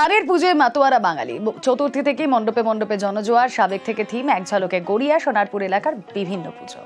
প্রাণের পুজোয় মাতোয়ারা বাঙালি। চতুর্থী থেকে মণ্ডপে মণ্ডপে জনজোয়ার, সাবেক থেকে থিম, এক ঝলকে গড়িয়া সোনারপুর এলাকার বিভিন্ন পুজো।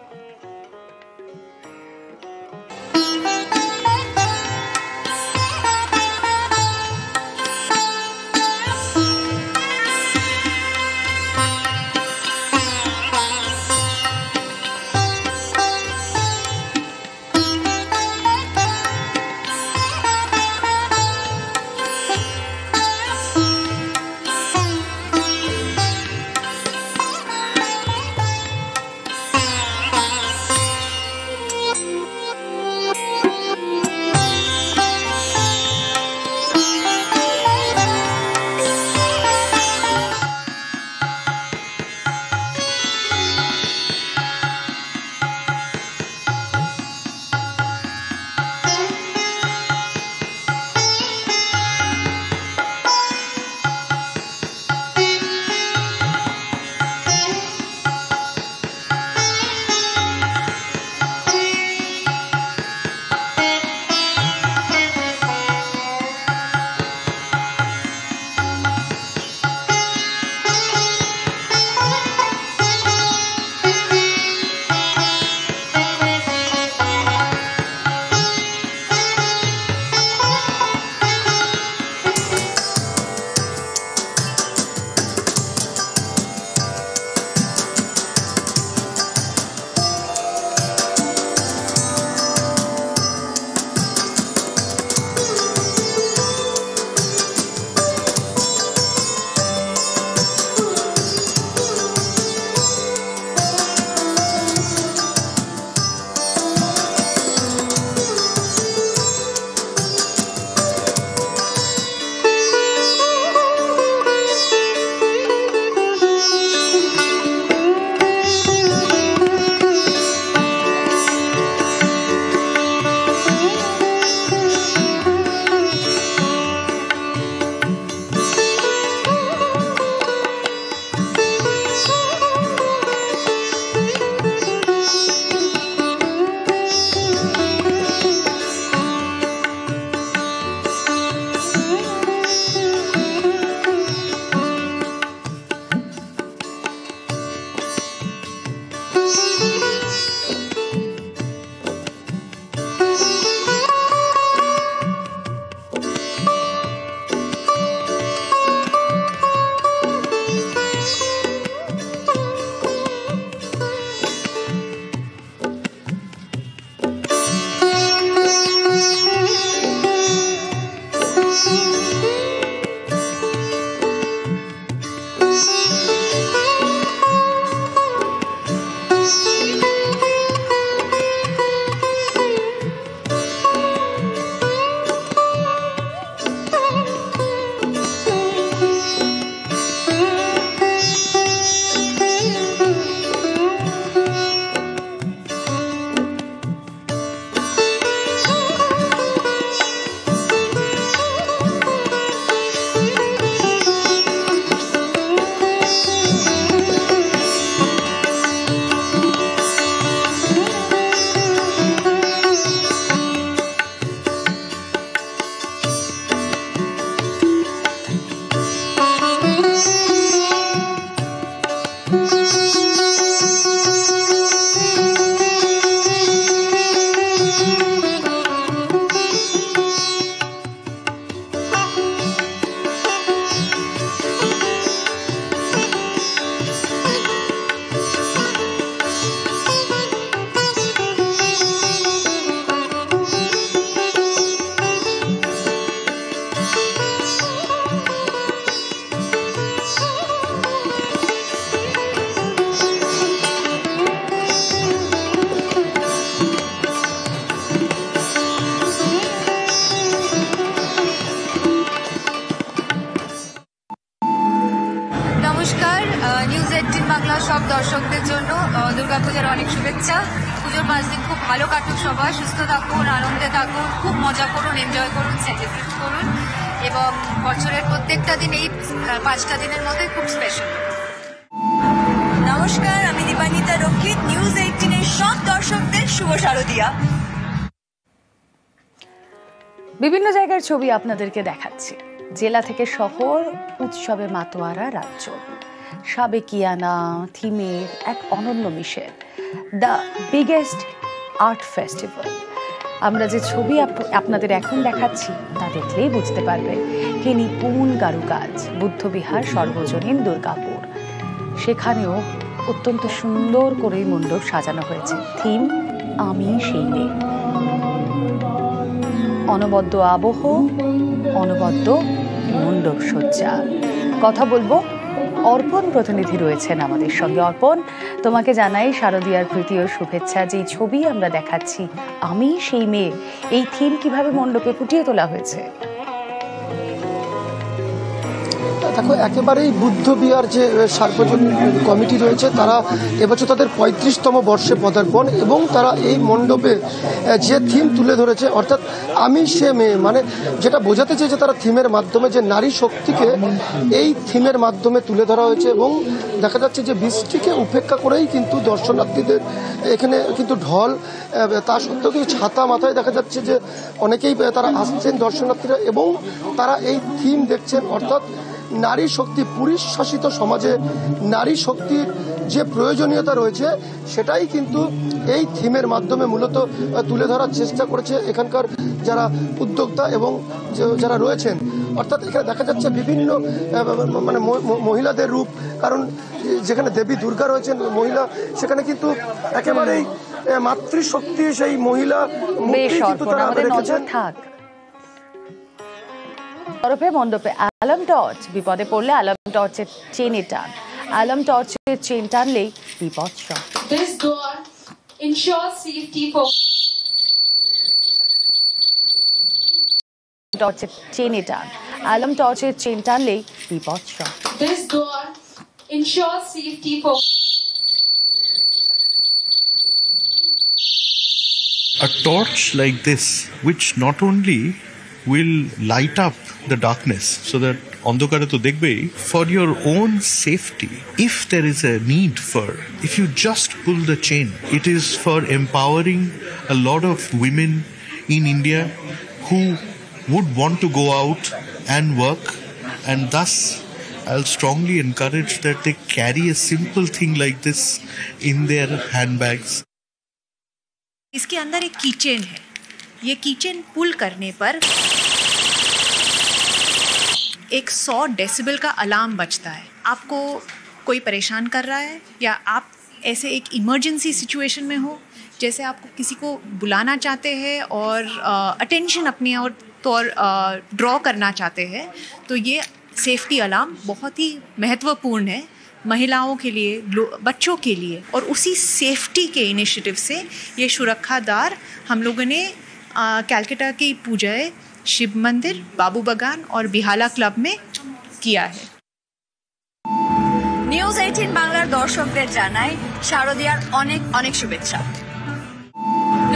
নমস্কার, নিউজ 18 বাংলা সব দর্শকদের জন্য দুর্গাপূজার অনেক শুভেচ্ছা। পুজোর 5 দিন খুব ভালো কাটুক, সবাই সুস্থ থাকুন, আনন্দে থাকুন, খুব মজা করুন, এনজয় করুন, সেলিব্রেট করুন এবং বছরের প্রত্যেকটা দিন এই 5টা দিনের মধ্যে খুব স্পেশাল। নমস্কার, আমি দীপান্বিতা রক্ষিত, নিউজ 18 এর সব দর্শকদের শুভ শারদিয়া। বিভিন্ন জায়গার ছবি আপনাদেরকে দেখাচ্ছি। জেলা থেকে শহর, উৎসবে মাতোয়ারা রাজ্য। সাবেকিয়ানা থিমের এক অনন্য মিশেল, দ্য বিগেস্ট আর্ট ফেস্টিভ্যাল। আমরা যে ছবি আপনাদের এখন দেখাচ্ছি তা দেখলেই বুঝতে পারবে কি নিপুণ কারুকাজ। বুদ্ধবিহার সর্বজনীন দুর্গাপুর, সেখানেও অত্যন্ত সুন্দর করে মণ্ডপ সাজানো হয়েছে। থিম আমি সেই মেয়ে। অনবদ্য আবহ, অনবদ্য মণ্ডপ সজ্জা। কথা বলবো, অর্পণ প্রতিনিধি রয়েছেন আমাদের সঙ্গে। অর্পণ, তোমাকে জানাই শারদীয়ার প্রীতি ও শুভেচ্ছা। যেই ছবি আমরা দেখাচ্ছি আমি সেই মেয়ে, এই থিম কিভাবে মণ্ডপে ফুটিয়ে তোলা হয়েছে? দেখো, একেবারেই বুদ্ধ বিহার যে সার্বজনীন কমিটি রয়েছে তারা এবছর তাদের 35তম বর্ষে পদার্পণ, এবং তারা এই মণ্ডপে যে থিম তুলে ধরেছে, অর্থাৎ আমি সে মেয়ে, মানে যেটা বোঝাতে চেয়েছে তারা থিমের মাধ্যমে, যে নারী শক্তিকে এই থিমের মাধ্যমে তুলে ধরা হয়েছে। এবং দেখা যাচ্ছে যে বৃষ্টিকে উপেক্ষা করেই কিন্তু দর্শনার্থীদের এখানে কিন্তু ঢল, তা সত্ত্বেও কিন্তু ছাতা মাথায় দেখা যাচ্ছে যে অনেকেই তারা আসছেন দর্শনার্থীরা, এবং তারা এই থিম দেখছেন। অর্থাৎ নারী শক্তি, পুরুষ শাসিত সমাজে নারী শক্তির যে প্রয়োজনীয়তা রয়েছে সেটাই কিন্তু এই থিমের মাধ্যমে মূলত তুলে ধরার চেষ্টা করেছে এখানকার যারা উদ্যোক্তা এবং যারা রয়েছেন। অর্থাৎ এখানে দেখা যাচ্ছে বিভিন্ন মানে মহিলাদের রূপ, কারণ যেখানে দেবী দুর্গা রয়েছেন মহিলা, সেখানে কিন্তু একেবারেই মাতৃশক্তি সেই মহিলা মূর্তি কিন্তু তারা রেখেছেন। তরফে মণ্ডপে অ্যালার্ম টর্চ, বিপদে পড়লে অ্যালার্ম টর্চের চেনে টান। অ্যালার্ম টর্চের চেন টানলেই বিপদ সব। This door ensures safety for টর্চের চেনে টান। অ্যালার্ম টর্চের চেন টানলেই বিপদ সব। This door ensures safety for A torch like this, which not only will light up the darkness so that ondokare to dekhbei, for your own safety, if there is a need for, if you just pull the chain, it is for empowering a lot of women in India who would want to go out and work, and thus I'll strongly encourage that they carry a simple thing like this in their handbags. इसके अंदर एक kitchen है। ये kitchen पुल करने पर एक 100 decibel का alarm बजता है। आपको कोई परेशान कर रहा है या आप ऐसे एक इमरजेंसी सिचुएशन में हो, जैसे आपको किसी को बुलाना चाहते हैं और अटेंशन अपनी और ड्रॉ करना चाहते हैं, तो ये सेफ्टी अलार्म बहुत ही महत्वपूर्ण है महिलाओं के लिए, बच्चों के लिए। और उसी सेफ्टी के इनिशिएटिव से ये सुरक्षादार हम लोगों ने कैलकाटा की पूजाएं शिव मंदिर, बाबू बगान और बिहाला क्लब में किया है। নিউজ 18 বাংলার দর্শকদের জানাই শারদীয়ার অনেক অনেক শুভেচ্ছা।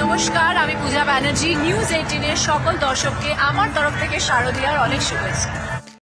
নমস্কার, আমি পূজা ব্যানার্জি। নিউজ 18 এর সকল দর্শককে আমার তরফ থেকে শারদীয়ার অনেক শুভেচ্ছা।